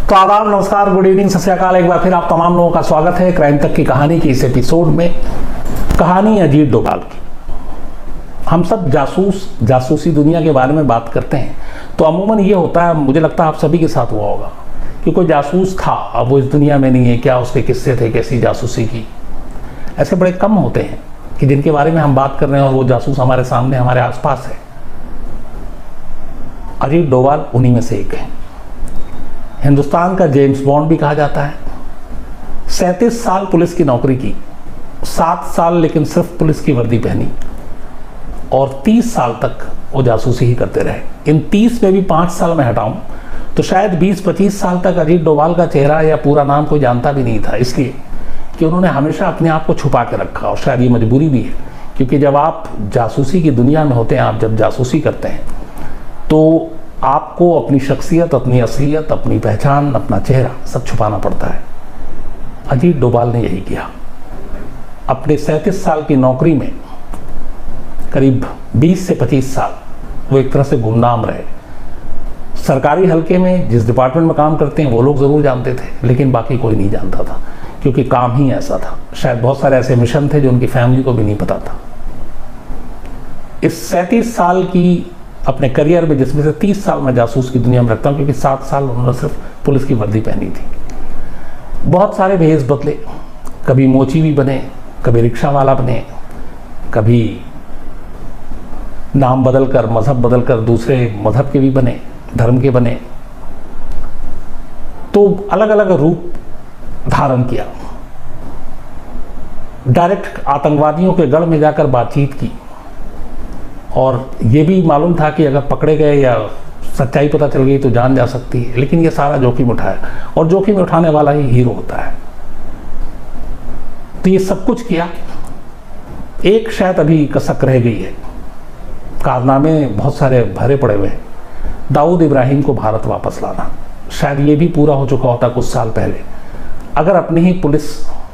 तो आदाब, नमस्कार, गुड इवनिंग, सत श्री अकाल। एक बार फिर आप तमाम लोगों का स्वागत है क्राइम तक की कहानी की इस एपिसोड में। कहानी अजीत डोभाल की। हम सब जासूसी दुनिया के बारे में बात करते हैं तो अमूमन ये होता है, मुझे लगता है आप सभी के साथ हुआ होगा कि कोई जासूस था, अब वो इस दुनिया में नहीं है, क्या उसके किस्से थे, कैसी जासूसी की। ऐसे बड़े कम होते हैं कि जिनके बारे में हम बात कर रहे हैं और वो जासूस हमारे सामने, हमारे आसपास है। अजीत डोभाल उन्हीं में से एक है। हिंदुस्तान का जेम्स बॉन्ड भी कहा जाता है। 37 साल पुलिस की नौकरी की, 7 साल लेकिन सिर्फ पुलिस की वर्दी पहनी और 30 साल तक वो जासूसी ही करते रहे। इन 30 में भी 5 साल में हटाऊं तो शायद 20-25 साल तक अजीत डोभाल का चेहरा या पूरा नाम कोई जानता भी नहीं था, इसलिए कि उन्होंने हमेशा अपने आप को छुपा के रखा। और शायद ये मजबूरी भी है, क्योंकि जब आप जासूसी की दुनिया में होते हैं, आप जब जासूसी करते हैं तो आपको अपनी शख्सियत, अपनी असलियत, अपनी पहचान, अपना चेहरा सब छुपाना पड़ता है। अजीत डोभाल ने यही किया। अपने 37 साल की नौकरी में करीब 20 से 25 साल वो एक तरह से गुमनाम रहे। सरकारी हलके में जिस डिपार्टमेंट में काम करते हैं वो लोग ज़रूर जानते थे, लेकिन बाकी कोई नहीं जानता था, क्योंकि काम ही ऐसा था। शायद बहुत सारे ऐसे मिशन थे जो उनकी फैमिली को भी नहीं पता था। इस 37 साल की अपने करियर में, जिसमें से 30 साल मैं जासूस की दुनिया में रखता हूँ, क्योंकि 7 साल उन्होंने सिर्फ पुलिस की वर्दी पहनी थी। बहुत सारे भेष बदले, कभी मोची भी बने, कभी रिक्शा वाला बने, कभी नाम बदलकर, मजहब बदलकर दूसरे मजहब के भी बने, धर्म के बने, तो अलग अलग रूप धारण किया। डायरेक्ट आतंकवादियों के गढ़ में जाकर बातचीत की और ये भी मालूम था कि अगर पकड़े गए या सच्चाई पता चल गई तो जान जा सकती है, लेकिन ये सारा जोखिम उठाया और जोखिम उठाने वाला ही हीरो होता है। तो ये सब कुछ किया। एक शायद अभी कसक रह गई है, कारनामे बहुत सारे भरे पड़े हुए हैं। दाऊद इब्राहिम को भारत वापस लाना, शायद ये भी पूरा हो चुका होता कुछ साल पहले, अगर अपनी ही पुलिस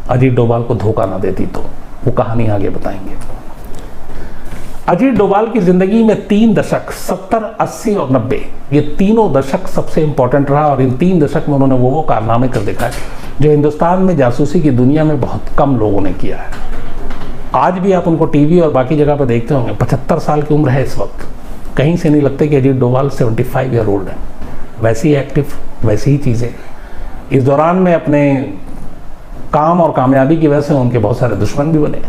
अजीत डोभाल को धोखा ना देती तो। वो कहानी आगे बताएंगे। अजीत डोभाल की जिंदगी में 3 दशक 70, 80 और 90, ये तीनों दशक सबसे इंपॉर्टेंट रहा और इन 3 दशक में उन्होंने वो कारनामे कर दिखाए जो हिंदुस्तान में जासूसी की दुनिया में बहुत कम लोगों ने किया है। आज भी आप उनको टीवी और बाकी जगह पर देखते होंगे। 75 साल की उम्र है इस वक्त, कहीं से नहीं लगते कि अजीत डोभाल 75 ईयर ओल्ड है। वैसी ही एक्टिव, वैसी ही चीज़ें। इस दौरान में अपने काम और कामयाबी की वजह से उनके बहुत सारे दुश्मन भी बने,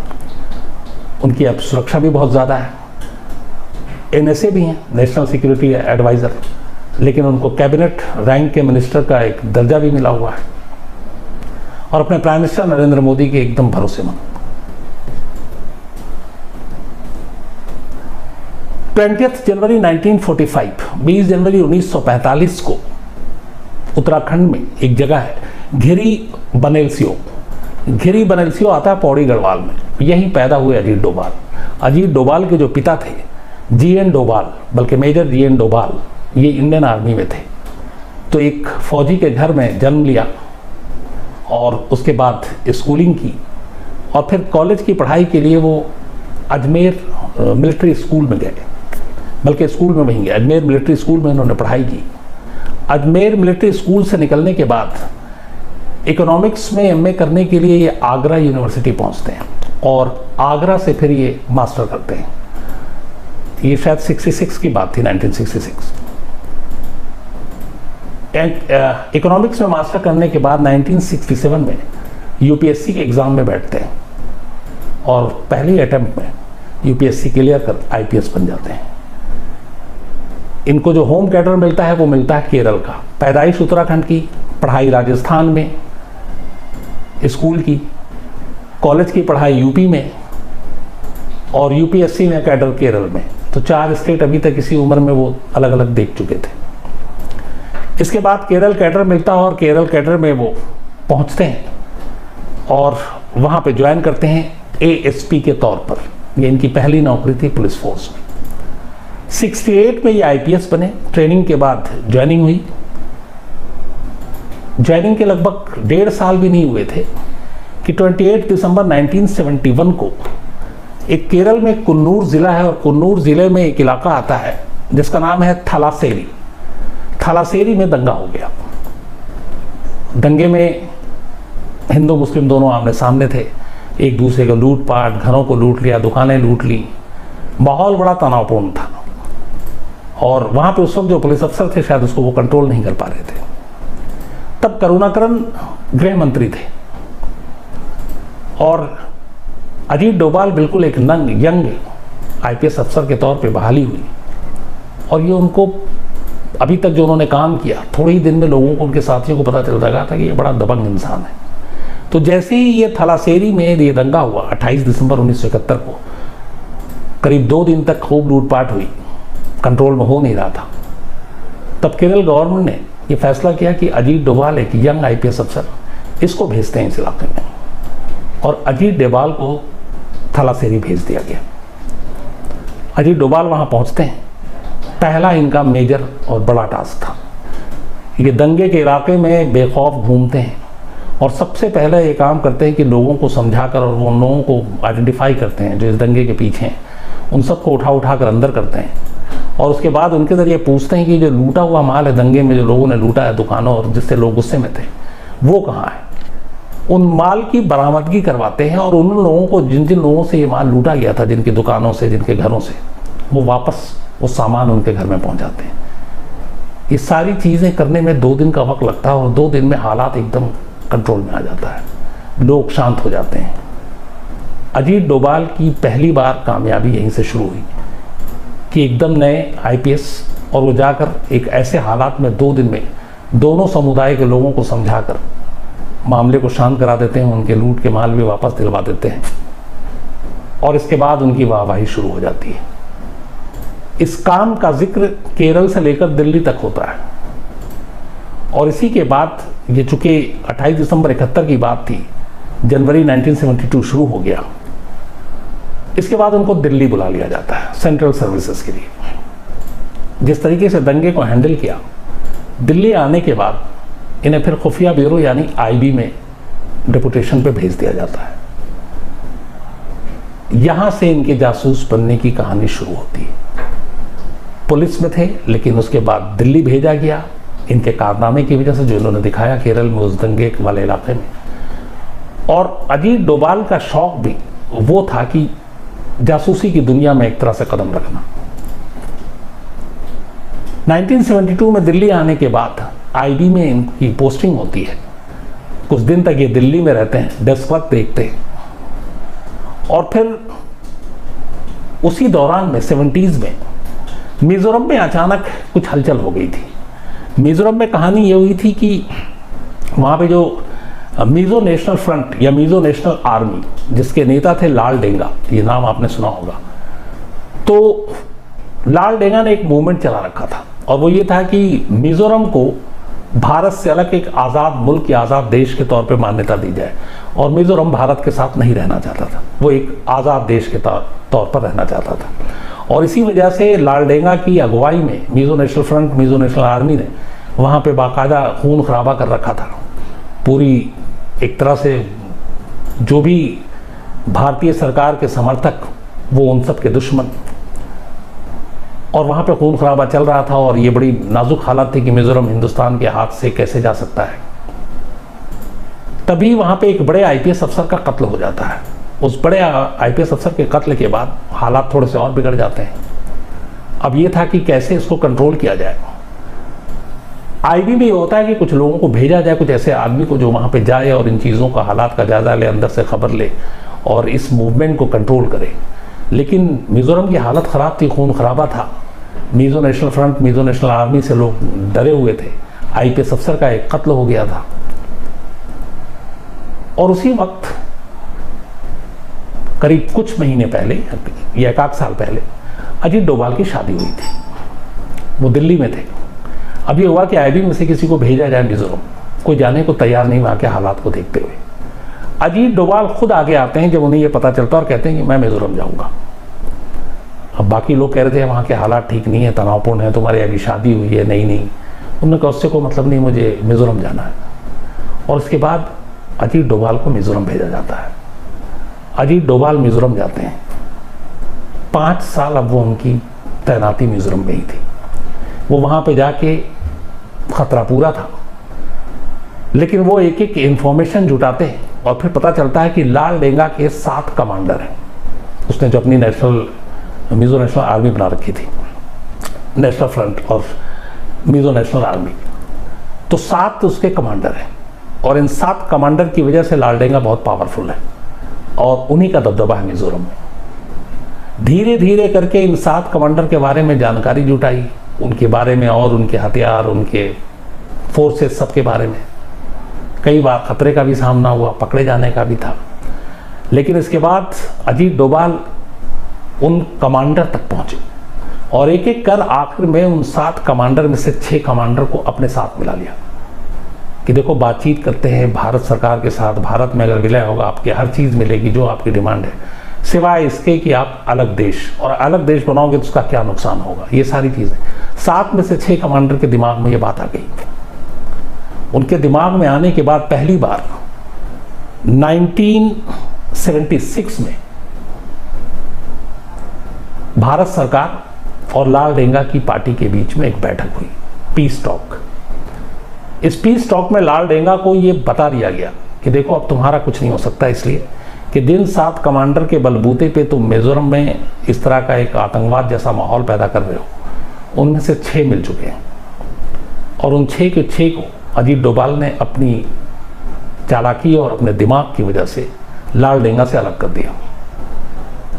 उनकी अब सुरक्षा भी बहुत ज़्यादा है। NSA भी हैं, नेशनल सिक्योरिटी एडवाइज़र, लेकिन उनको कैबिनेट रैंक के मिनिस्टर का एक दर्जा भी मिला हुआ है और अपने प्राइम मिनिस्टर नरेंद्र मोदी के एकदम भरोसेमंद। 20 जनवरी 1945, 20 जनवरी 1945 को उत्तराखंड में एक जगह है घिरी बनेलसियो आता है पौड़ी गढ़वाल में। यहीं पैदा हुए अजीत डोभाल। अजीत डोभाल के जो पिता थे GN डोभाल, बल्कि मेजर GN डोभाल, ये इंडियन आर्मी में थे। तो एक फौजी के घर में जन्म लिया और उसके बाद स्कूलिंग की और फिर कॉलेज की पढ़ाई के लिए वो अजमेर मिलिट्री स्कूल में गए, बल्कि स्कूल में वहीं गए, अजमेर मिलिट्री स्कूल में उन्होंने पढ़ाई की। अजमेर मिलिट्री स्कूल से निकलने के बाद इकोनॉमिक्स में MA करने के लिए ये आगरा यूनिवर्सिटी पहुंचते हैं और आगरा से फिर ये मास्टर करते हैं। ये शायद 66 की बात थी, 1966। इकोनॉमिक्स में मास्टर करने के बाद 1967 में UPSC के एग्ज़ाम में बैठते हैं और पहले अटेम्प्ट में UPSC क्लियर कर IPS बन जाते हैं। इनको जो होम कैडर मिलता है वो मिलता है केरल का। पैदाइश उत्तराखंड की, पढ़ाई राजस्थान में स्कूल की, कॉलेज की पढ़ाई यूपी में और UPSC में कैडर केरल में। तो 4 स्टेट अभी तक इसी उम्र में वो अलग अलग देख चुके थे। इसके बाद केरल कैडर मिलता है और केरल कैडर में वो पहुंचते हैं और वहाँ पे ज्वाइन करते हैं ASP के तौर पर। ये इनकी पहली नौकरी थी पुलिस फोर्स में। 68 में ये IPS बने। ट्रेनिंग के बाद ज्वाइनिंग हुई। ज्वाइनिंग के लगभग 1.5 साल भी नहीं हुए थे कि 28 दिसंबर 1971 को एक केरल में कुन्नूर ज़िला है और कुन्नूर ज़िले में एक इलाका आता है जिसका नाम है थलासेरी। थलासेरी में दंगा हो गया दंगे में हिंदू मुस्लिम दोनों आमने सामने थे, एक दूसरे को लूटपाट, घरों को लूट लिया, दुकानें लूट ली, माहौल बड़ा तनावपूर्ण था। और वहाँ पे उस वक्त जो पुलिस अफसर थे शायद उसको वो कंट्रोल नहीं कर पा रहे थे। तब करुणाकरन गृह मंत्री थे और अजीत डोभाल बिल्कुल एक यंग आईपीएस अफसर के तौर पे बहाली हुई और ये उनको अभी तक जो उन्होंने काम किया, थोड़े ही दिन में लोगों को, उनके साथियों को पता चल रहा था कि ये बड़ा दबंग इंसान है। तो जैसे ही ये थलासेरी में ये दंगा हुआ 28 दिसंबर 1971 को, करीब 2 दिन तक खूब लूटपाट हुई, कंट्रोल में हो नहीं रहा था। तब केरल गवर्नमेंट ने ये फैसला किया कि अजीत डोभाल एक यंग आईपीएस अफसर, इसको भेजते हैं इस इलाके में, और अजीत डोभाल को थलासेरी भेज दिया गया। अजीत डोभाल वहाँ पहुँचते हैं। पहला इनका मेजर और बड़ा टास्क था, ये दंगे के इलाके में बेखौफ घूमते हैं और सबसे पहले ये काम करते हैं कि लोगों को समझाकर और वो उन लोगों को आइडेंटिफाई करते हैं जो इस दंगे के पीछे हैं, उन सबको उठा कर अंदर करते हैं और उसके बाद उनके ज़रिए पूछते हैं कि जो लूटा हुआ माल है दंगे में, जो लोगों ने लूटा है दुकानों और जिससे लोग गुस्से में थे, वो कहाँ है। उन माल की बरामदगी करवाते हैं और उन लोगों को, जिन जिन लोगों से ये माल लूटा गया था, जिनकी दुकानों से, जिनके घरों से, वो वापस वो सामान उनके घर में पहुंचाते हैं। ये सारी चीज़ें करने में 2 दिन का वक्त लगता है और 2 दिन में हालात एकदम कंट्रोल में आ जाता है, लोग शांत हो जाते हैं। अजीत डोभाल की पहली बार कामयाबी यहीं से शुरू हुई कि एकदम नए आईपीएस, और वो जाकर एक ऐसे हालात में 2 दिन में दोनों समुदाय के लोगों को समझाकर मामले को शांत करा देते हैं, उनके लूट के माल भी वापस दिलवा देते हैं और इसके बाद उनकी वाहवाही शुरू हो जाती है। इस काम का जिक्र केरल से लेकर दिल्ली तक होता है और इसी के बाद, ये चूंकि 28 दिसंबर 71 की बात थी, जनवरी 1972 शुरू हो गया। इसके बाद उनको दिल्ली बुला लिया जाता है सेंट्रल सर्विसेज के लिए। जिस तरीके से दंगे को हैंडल किया, दिल्ली आने के बाद इन्हें फिर खुफिया ब्यूरो यानी आईबी में डिपुटेशन पे भेज दिया जाता है। यहां से इनके जासूस बनने की कहानी शुरू होती है। पुलिस में थे, लेकिन उसके बाद दिल्ली भेजा गया इनके कारनामे की वजह से जो इन्होंने दिखाया केरल में उस दंगे वाले इलाके में। और अजीत डोभाल का शौक भी वो था कि जासूसी की दुनिया में एक तरह से कदम रखना। 1972 में दिल्ली आने के बाद आईबी में इनकी पोस्टिंग होती है। कुछ दिन तक ये दिल्ली में रहते हैं, डेस्क वर्क देखते हैं और फिर उसी दौरान में 70s में मिजोरम में अचानक कुछ हलचल हो गई थी। मिजोरम में कहानी ये हुई थी कि वहाँ पे जो मिजो नेशनल फ्रंट या मिजो नेशनल आर्मी, जिसके नेता थे लाल डेंगा, ये नाम आपने सुना होगा, तो लाल डेंगा ने एक मूवमेंट चला रखा था और वो ये था कि मिजोरम को भारत से अलग एक आज़ाद मुल्क या आज़ाद देश के तौर पे मान्यता दी जाए और मिजोरम भारत के साथ नहीं रहना चाहता था, वो एक आज़ाद देश के तौर पर रहना चाहता था। और इसी वजह से लाल डेंगा की अगुवाई में Mizo national front, Mizo national army ने वहाँ पे बाकायदा खून खराबा कर रखा था। पूरी एक तरह से जो भी भारतीय सरकार के समर्थक, वो उन सब के दुश्मन, और वहाँ पे खून खराबा चल रहा था और ये बड़ी नाजुक हालत थी कि मिजोरम हिंदुस्तान के हाथ से कैसे जा सकता है। तभी वहाँ पे एक बड़े आईपीएस अफसर का कत्ल हो जाता है। उस बड़े आईपीएस अफसर के कत्ल के बाद हालात थोड़े से और बिगड़ जाते हैं। अब ये था कि कैसे इसको कंट्रोल किया जाए। आईबी में ये होता है कि कुछ लोगों को भेजा जाए, कुछ ऐसे आदमी को जो वहाँ पे जाए और इन चीज़ों का, हालात का जायजा ले, अंदर से खबर ले और इस मूवमेंट को कंट्रोल करे। लेकिन मिजोरम की हालत ख़राब थी, खून खराबा था। Mizo national front, Mizo national army से लोग डरे हुए थे। आईपीएस अफसर का एक कत्ल हो गया था और उसी वक्त करीब कुछ महीने पहले या 1 साल पहले अजीत डोभाल की शादी हुई थी। वो दिल्ली में थे। अब ये हुआ कि आईबी में से किसी को भेजा जाए मिजोरम, कोई जाने को तैयार नहीं वहाँ के हालात को देखते हुए। अजीत डोभाल खुद आगे आते हैं जब उन्हें ये पता चलता और कहते हैं कि मैं मिजोरम जाऊँगा। अब बाकी लोग कह रहे थे वहाँ के हालात ठीक नहीं है, तनावपूर्ण है, तुम्हारी अभी शादी हुई है। नहीं, उन्होंने कहा उससे कोई मतलब नहीं, मुझे मिजोरम जाना है। और उसके बाद अजीत डोभाल को मिजोरम भेजा जाता है। अजीत डोभाल मिजोरम जाते हैं। 5 साल अब वो उनकी तैनाती मिजोरम में ही थी। वो वहाँ पे जाके खतरा पूरा था। लेकिन वो एक एक इंफॉर्मेशन जुटाते हैं और फिर पता चलता है कि लाल डेंगा के 7 कमांडर हैं। उसने जो अपनी मिजो नेशनल आर्मी बना रखी थी, नेशनल फ्रंट और मिजो नेशनल आर्मी, तो 7 उसके कमांडर हैं और इन 7 कमांडर की वजह से लाल डेंगा बहुत पावरफुल है और उन्हीं का दबदबा है मिजोरम में। धीरे धीरे करके इन 7 कमांडर के बारे में जानकारी जुटाई, उनके बारे में और उनके हथियार, उनके फोर्सेस, सबके बारे में। कई बार खतरे का भी सामना हुआ, पकड़े जाने का भी था, लेकिन इसके बाद अजीत डोभाल उन कमांडर तक पहुंचे और एक एक कर आखिर में उन 7 कमांडर में से 6 कमांडर को अपने साथ मिला लिया कि देखो बातचीत करते हैं भारत सरकार के साथ, भारत में अगर विलय होगा आपके हर चीज़ मिलेगी जो आपकी डिमांड है, सिवाय इसके कि आप अलग देश, और अलग देश बनाओगे तो उसका क्या नुकसान होगा, ये सारी चीज़ें। 7 में से 6 कमांडर के दिमाग में ये बात आ गई। उनके दिमाग में आने के बाद पहली बार 1976 में भारत सरकार और लाल डेंगा की पार्टी के बीच में एक बैठक हुई, पीस टॉक। इस पीस टॉक में लाल डेंगा को ये बता दिया गया कि देखो अब तुम्हारा कुछ नहीं हो सकता, इसलिए कि जिन 7 कमांडर के बलबूते पे तुम मिजोरम में इस तरह का एक आतंकवाद जैसा माहौल पैदा कर रहे हो, उनमें से 6 मिल चुके हैं और उन 6 के 6 को अजीत डोभाल ने अपनी चालाकी और अपने दिमाग की वजह से लाल डेंगा से अलग कर दिया।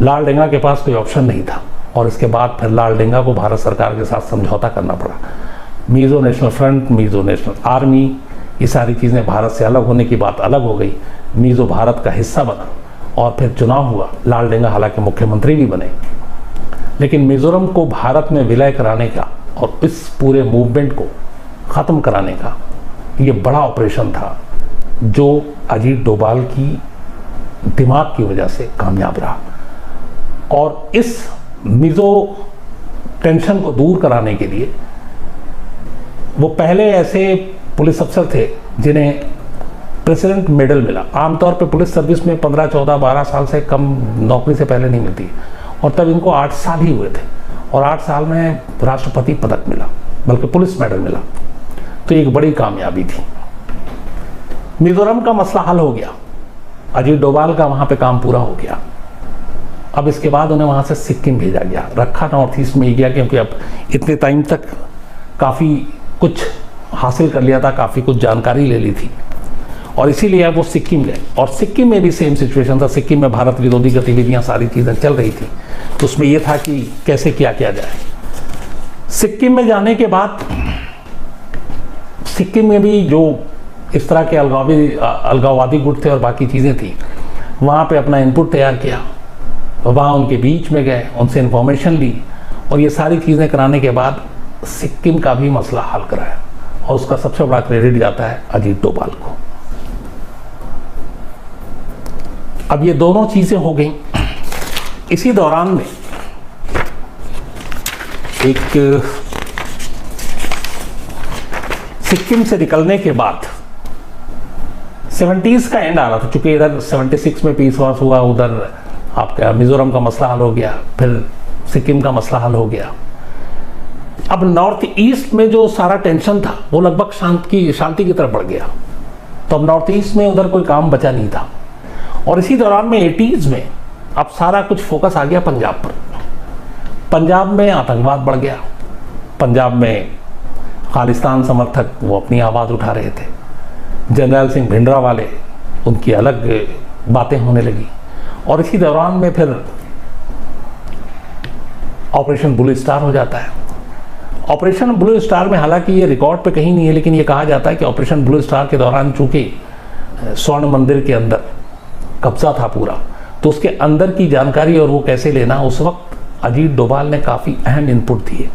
लाल डेंगा के पास कोई ऑप्शन नहीं था और इसके बाद फिर लाल डेंगा को भारत सरकार के साथ समझौता करना पड़ा। Mizo national front, Mizo national army, ये सारी चीज़ें भारत से अलग होने की बात अलग हो गई। मिजो भारत का हिस्सा बना और फिर चुनाव हुआ। लाल डेंगा हालांकि मुख्यमंत्री भी बने, लेकिन मिजोरम को भारत में विलय कराने का और इस पूरे मूवमेंट को ख़त्म कराने का ये बड़ा ऑपरेशन था जो अजीत डोभाल की दिमाग की वजह से कामयाब रहा। और इस मिजो टेंशन को दूर कराने के लिए वो पहले ऐसे पुलिस अफसर थे जिन्हें प्रेसिडेंट मेडल मिला। आमतौर पे पुलिस सर्विस में 15, 14, 12 साल से कम नौकरी से पहले नहीं मिलती और तब इनको 8 साल ही हुए थे और 8 साल में राष्ट्रपति पदक मिला, बल्कि पुलिस मेडल मिला। तो एक बड़ी कामयाबी थी। मिजोरम का मसला हल हो गया, अजीत डोभाल का वहाँ पे काम पूरा हो गया। अब इसके बाद उन्हें वहाँ से सिक्किम भेजा गया। रखा नॉर्थ ईस्ट में ही गया क्योंकि अब इतने टाइम तक काफ़ी कुछ हासिल कर लिया था, काफ़ी कुछ जानकारी ले ली थी और इसीलिए अब वो सिक्किम गए। और सिक्किम में भी सेम सिचुएशन था। सिक्किम में भारत विरोधी गतिविधियाँ सारी चीज़ें चल रही थी, तो उसमें ये था कि कैसे क्या किया जाए। सिक्किम में जाने के बाद सिक्किम में भी जो इस तरह के अलगाववादी गुट थे और बाकी चीज़ें थी, वहाँ पे अपना इनपुट तैयार किया, वहाँ उनके बीच में गए, उनसे इन्फॉर्मेशन ली और ये सारी चीज़ें कराने के बाद सिक्किम का भी मसला हल कराया और उसका सबसे बड़ा क्रेडिट जाता है अजीत डोभाल को। अब ये दोनों चीज़ें हो गई। इसी दौरान में एक सिक्किम से निकलने के बाद 70s का एंड आ रहा था, चूंकि इधर 76 में पीस वॉर हुआ, उधर आपका मिजोरम का मसला हल हो गया, फिर सिक्किम का मसला हल हो गया। अब नॉर्थ ईस्ट में जो सारा टेंशन था वो लगभग शांति की तरफ बढ़ गया। तो अब नॉर्थ ईस्ट में उधर कोई काम बचा नहीं था और इसी दौरान में 80s में अब सारा कुछ फोकस आ गया पंजाब पर। पंजाब में आतंकवाद बढ़ गया। पंजाब में खालिस्तान समर्थक वो अपनी आवाज़ उठा रहे थे। जनरल सिंह भिंडरा वाले, उनकी अलग बातें होने लगी और इसी दौरान में फिर ऑपरेशन ब्लू स्टार हो जाता है। ऑपरेशन ब्लू स्टार में हालांकि ये रिकॉर्ड पे कहीं नहीं है, लेकिन ये कहा जाता है कि ऑपरेशन ब्लू स्टार के दौरान चूंकि स्वर्ण मंदिर के अंदर कब्जा था पूरा, तो उसके अंदर की जानकारी और वो कैसे लेना, उस वक्त अजीत डोभाल ने काफ़ी अहम इनपुट दिए,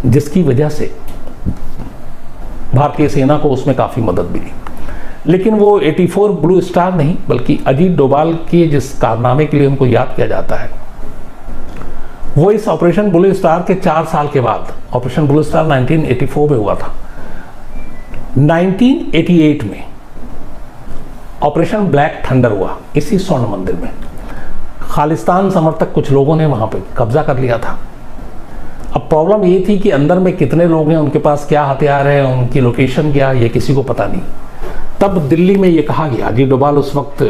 जिसकी वजह से भारतीय सेना को उसमें काफ़ी मदद मिली। लेकिन वो 84 ब्लू स्टार नहीं, बल्कि अजीत डोभाल के जिस कारनामे के लिए उनको याद किया जाता है, वो इस ऑपरेशन ब्लू स्टार के 4 साल के बाद, ऑपरेशन ब्लू स्टार 1984 में हुआ था, 1988 में ऑपरेशन ब्लैक थंडर हुआ इसी स्वर्ण मंदिर में। खालिस्तान समर्थक कुछ लोगों ने वहां पे कब्जा कर लिया था। अब प्रॉब्लम ये थी कि अंदर में कितने लोग हैं, उनके पास क्या हथियार है, उनकी लोकेशन क्या, ये किसी को पता नहीं। तब दिल्ली में ये कहा गया, अजीत डोभाल उस वक्त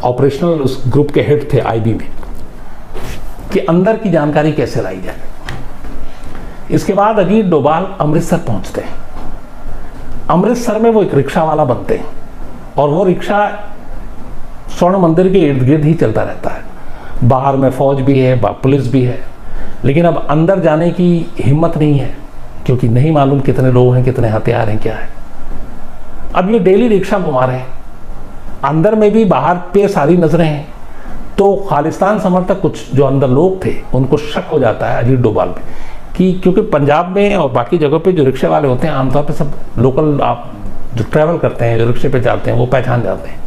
ऑपरेशनल उस ग्रुप के हेड थे आईबी में, कि अंदर की जानकारी कैसे लाई जाए। इसके बाद अजीत डोभाल अमृतसर पहुंचते हैं। अमृतसर में वो एक रिक्शा वाला बनते हैं और वो रिक्शा स्वर्ण मंदिर के इर्द गिर्द ही चलता रहता है। बाहर में फौज भी है, पुलिस भी है, लेकिन अब अंदर जाने की हिम्मत नहीं है क्योंकि नहीं मालूम कितने लोग हैं, कितने हथियार हैं, क्या है। अब ये डेली रिक्शा घुमा रहे हैं, अंदर में भी बाहर पे सारी नजरें हैं। तो खालिस्तान समर्थक कुछ जो अंदर लोग थे उनको शक हो जाता है अजीत डोभाल पे कि क्योंकि पंजाब में और बाकी जगहों पे जो रिक्शे वाले होते हैं आमतौर पे सब लोकल, आप जो ट्रैवल करते हैं, जो रिक्शे पे जाते हैं, वो पहचान जाते हैं।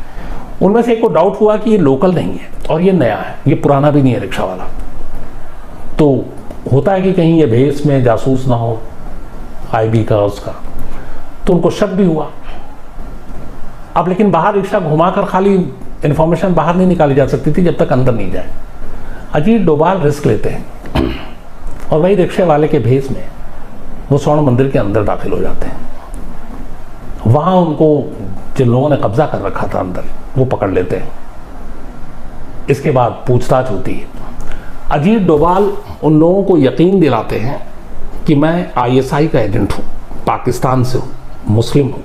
उनमें से एक को डाउट हुआ कि ये लोकल नहीं है और ये नया है, ये पुराना भी नहीं है रिक्शा वाला। तो होता है कि कहीं ये भेस में जासूस ना हो आईबी का उसका, तो उनको शक भी हुआ। अब लेकिन बाहर रिक्शा घुमाकर खाली इंफॉर्मेशन बाहर नहीं निकाली जा सकती थी जब तक अंदर नहीं जाए। अजीत डोभाल रिस्क लेते हैं और वही रिक्शे वाले के भेस में वो स्वर्ण मंदिर के अंदर दाखिल हो जाते हैं। वहां उनको जिन लोगों ने कब्जा कर रखा था अंदर, वो पकड़ लेते हैं। इसके बाद पूछताछ होती है। अजीत डोभाल उन लोगों को यकीन दिलाते हैं कि मैं आईएसआई का एजेंट हूं, पाकिस्तान से हूं, मुस्लिम हूं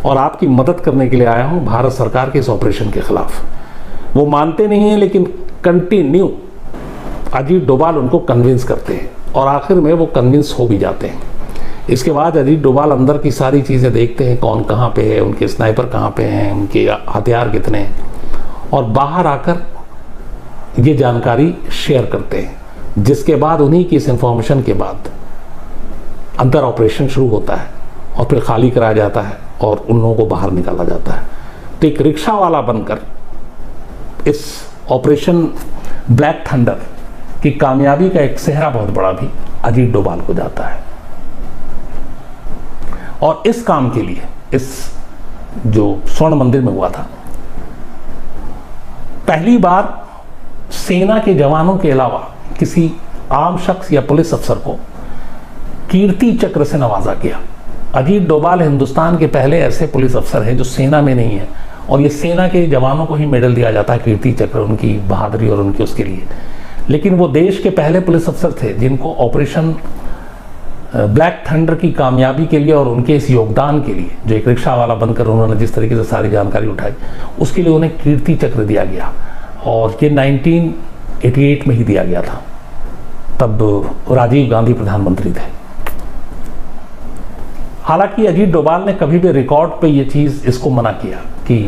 और आपकी मदद करने के लिए आया हूं भारत सरकार के इस ऑपरेशन के खिलाफ। वो मानते नहीं हैं, लेकिन कंटिन्यू अजीत डोभाल उनको कन्विंस करते हैं और आखिर में वो कन्विंस हो भी जाते हैं। इसके बाद अजीत डोभाल अंदर की सारी चीज़ें देखते हैं, कौन कहाँ पे है, उनके स्नाइपर कहाँ पे हैं, उनके हथियार कितने हैं, और बाहर आकर ये जानकारी शेयर करते हैं। जिसके बाद उन्हीं की इस इंफॉर्मेशन के बाद अंदर ऑपरेशन शुरू होता है और फिर खाली कराया जाता है और उन लोगों को बाहर निकाला जाता है। तो एक रिक्शा वाला बनकर इस ऑपरेशन ब्लैक थंडर की कामयाबी का एक सेहरा बहुत बड़ा भी अजीत डोभाल को जाता है। और इस काम के लिए, इस जो स्वर्ण मंदिर में हुआ था, पहली बार सेना के जवानों के अलावा किसी आम शख्स या पुलिस अफसर को कीर्ति चक्र से नवाजा गया। अजीत डोभाल हिंदुस्तान के पहले ऐसे पुलिस अफसर हैं जो सेना में नहीं है, और ये सेना के जवानों को ही मेडल दिया जाता है, कीर्ति चक्र, उनकी बहादुरी और उनकी उसके लिए। लेकिन वो देश के पहले पुलिस अफसर थे जिनको ऑपरेशन ब्लैक थंडर की कामयाबी के लिए और उनके इस योगदान के लिए, जो एक रिक्शा वाला बनकर उन्होंने जिस तरीके से सारी जानकारी उठाई, उसके लिए उन्हें कीर्ति चक्र दिया गया। और ये 1988 में ही दिया गया था, तब राजीव गांधी प्रधानमंत्री थे। हालांकि अजीत डोभाल ने कभी भी रिकॉर्ड पे ये चीज़ इसको मना किया कि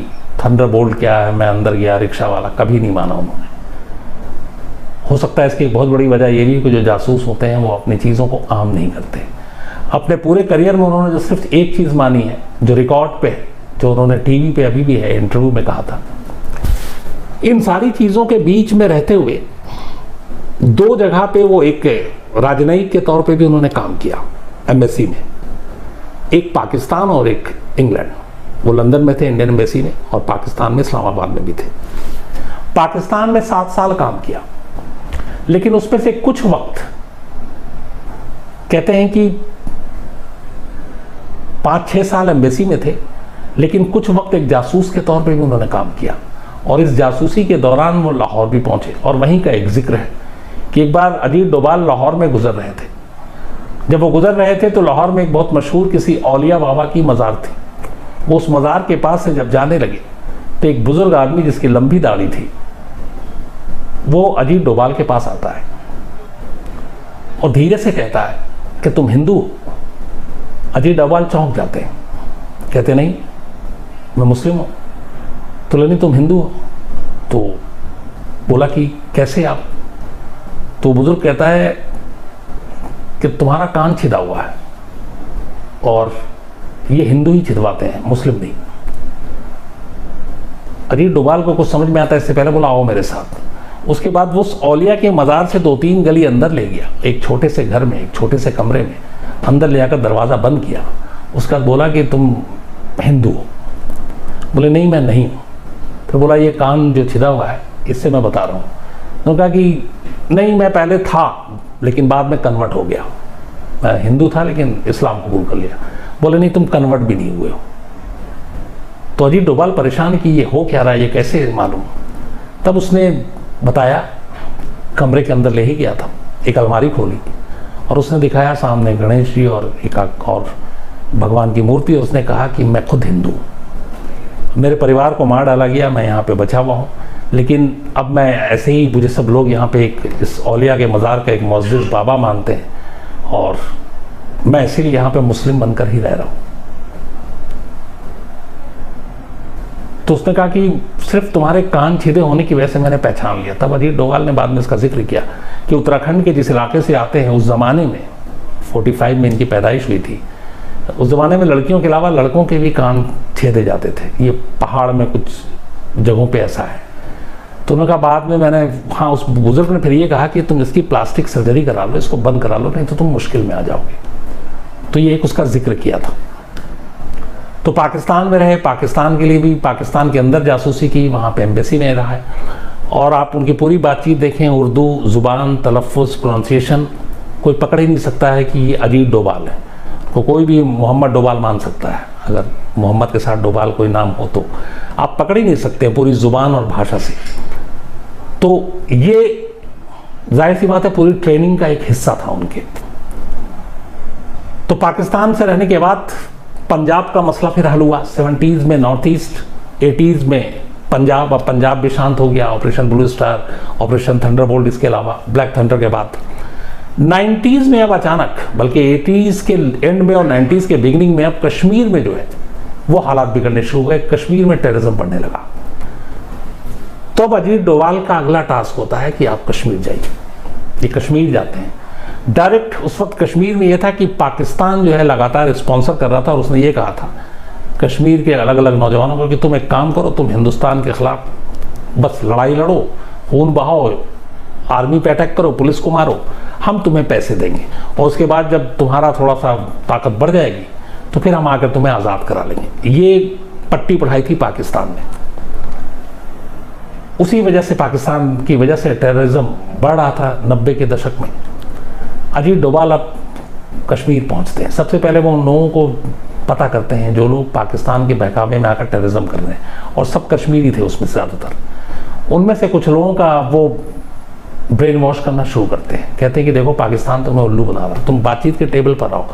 थंडरबोल्ट क्या है, मैं अंदर गया रिक्शा वाला, कभी नहीं माना उन्होंने। हो सकता है इसकी एक बहुत बड़ी वजह ये भी कि जो जासूस होते हैं वो अपनी चीज़ों को आम नहीं करते। अपने पूरे करियर में उन्होंने जो सिर्फ एक चीज़ मानी है, जो रिकॉर्ड पे है, जो उन्होंने टीवी पे अभी भी है, इंटरव्यू में कहा था, इन सारी चीज़ों के बीच में रहते हुए दो जगह पे वो एक राजनयिक के तौर पे भी उन्होंने काम किया एम्बेसी में, एक पाकिस्तान और एक इंग्लैंड। वो लंदन में थे इंडियन एम्बेसी में, और पाकिस्तान में इस्लामाबाद में भी थे। पाकिस्तान में 7 साल काम किया, लेकिन उसमें से कुछ वक्त कहते हैं कि 5-6 साल एम्बेसी में थे, लेकिन कुछ वक्त एक जासूस के तौर पे भी उन्होंने काम किया। और इस जासूसी के दौरान वो लाहौर भी पहुंचे, और वहीं का एक जिक्र है कि एक बार अजीत डोभाल लाहौर में गुजर रहे थे। जब वो गुजर रहे थे तो लाहौर में एक बहुत मशहूर किसी औलिया बाबा की मज़ार थी। वो उस मज़ार के पास से जब जाने लगे तो एक बुजुर्ग आदमी जिसकी लंबी दाढ़ी थी, वो अजीत डोभाल के पास आता है और धीरे से कहता है कि तुम हिंदू हो। अजीत डोभाल चौंक जाते हैं, कहते नहीं मैं मुस्लिम हूँ। तो नहीं तुम हिंदू हो? तो बोला कि कैसे आप? तो बुजुर्ग कहता है कि तुम्हारा कान छिदा हुआ है और ये हिंदू ही छिदवाते हैं, मुस्लिम नहीं। अजीत डोभाल को कुछ समझ में आता है, इससे पहले बोला आओ मेरे साथ। उसके बाद वो उस औलिया के मज़ार से 2-3 गली अंदर ले गया, एक छोटे से घर में, एक छोटे से कमरे में अंदर ले जाकर दरवाज़ा बंद किया। उसके बाद बोला कि तुम हिंदू हो? बोले नहीं मैं नहीं हूँ। फिर बोला ये कान जो छिदा हुआ है इससे मैं बता रहा हूँ। उन्होंने कहा कि नहीं मैं पहले था लेकिन बाद में कन्वर्ट हो गया, मैं हिंदू था लेकिन इस्लाम कबूल कर लिया। बोले नहीं तुम कन्वर्ट भी नहीं हुए हो, तो अजीत डोभाल परेशान कि ये हो क्या रहा है, ये कैसे मालूम। तब उसने बताया, कमरे के अंदर ले ही गया था, एक अलमारी खोली और उसने दिखाया सामने गणेश जी और एक और भगवान की मूर्ति। और उसने कहा कि मैं खुद हिंदू, मेरे परिवार को मार डाला गया, मैं यहाँ पे बचा हुआ हूँ, लेकिन अब मैं ऐसे ही, मुझे सब लोग यहाँ पे एक इस औलिया के मज़ार का एक मुअज़्ज़िज़ बाबा मानते हैं और मैं इसीलिए यहाँ पे मुस्लिम बनकर ही रह रहा हूँ। तो उसने कहा कि सिर्फ तुम्हारे कान छीदे होने की वजह से मैंने पहचान लिया। तब अजीत डोभाल ने बाद में इसका जिक्र किया कि उत्तराखंड के जिस इलाके से आते हैं, उस ज़माने में 45 में इनकी पैदाइश हुई थी, उस ज़माने में लड़कियों के अलावा लड़कों के भी कान छेदे जाते थे। ये पहाड़ में कुछ जगहों पे ऐसा है। तो उन्होंने कहा बाद में मैंने, हाँ, उस बुजुर्ग ने फिर ये कहा कि तुम इसकी प्लास्टिक सर्जरी करा लो, इसको बंद करा लो, नहीं तो तुम मुश्किल में आ जाओगे। तो ये एक उसका जिक्र किया था। तो पाकिस्तान में रहे, पाकिस्तान के लिए भी पाकिस्तान के अंदर जासूसी की, वहाँ पे एम्बेसी में रहा है। और आप उनकी पूरी बातचीत देखें, उर्दू ज़ुबान, तलफ़्फ़ुज़, प्रोनाउंसिएशन, कोई पकड़ ही नहीं सकता है कि ये अजीत डोभाल है। तो कोई भी मोहम्मद डोभाल मान सकता है, अगर मोहम्मद के साथ डोभाल कोई नाम हो तो आप पकड़ ही नहीं सकते पूरी ज़ुबान और भाषा से। तो ये जाहिर सी बात है पूरी ट्रेनिंग का एक हिस्सा था उनके। तो पाकिस्तान से रहने के बाद पंजाब का मसला फिर हल हुआ 70s में, नॉर्थ ईस्ट 80s में पंजाब, अब पंजाब भी शांत हो गया। Operation blue star, operation Thunderbolt, इसके अलावा ब्लैक थंडर के बाद 90s में अब अचानक, बल्कि 80s के एंड में और 90s के बिगिनिंग में अब कश्मीर में जो है वो हालात बिगड़ने शुरू हुए। कश्मीर में टेररिज्म बढ़ने लगा। तो अब अजीत डोभाल का अगला टास्क होता है कि आप कश्मीर जाइए। ये कश्मीर जाते हैं डायरेक्ट। उस वक्त कश्मीर में यह था कि पाकिस्तान जो है लगातार स्पॉन्सर कर रहा था और उसने ये कहा था कश्मीर के अलग अलग नौजवानों को कि तुम एक काम करो, तुम हिंदुस्तान के खिलाफ बस लड़ाई लड़ो, खून बहाओ, आर्मी पे अटैक करो, पुलिस को मारो, हम तुम्हें पैसे देंगे और उसके बाद जब तुम्हारा थोड़ा सा ताकत बढ़ जाएगी तो फिर हम आकर तुम्हें आज़ाद करा लेंगे। ये पट्टी पढ़ाई थी पाकिस्तान में। उसी वजह से, पाकिस्तान की वजह से टेररिज्म बढ़ रहा था 90 के दशक में। अजीत डोभाल अब कश्मीर पहुंचते हैं। सबसे पहले वो उन लोगों को पता करते हैं जो लोग पाकिस्तान के बहकावे में आकर टेररिज्म कर रहे हैं, और सब कश्मीरी थे उसमें ज़्यादातर। उनमें से कुछ लोगों का वो ब्रेन वॉश करना शुरू करते हैं। कहते हैं कि देखो पाकिस्तान तुम्हें उल्लू बना रहा है, तुम बातचीत के टेबल पर आओ,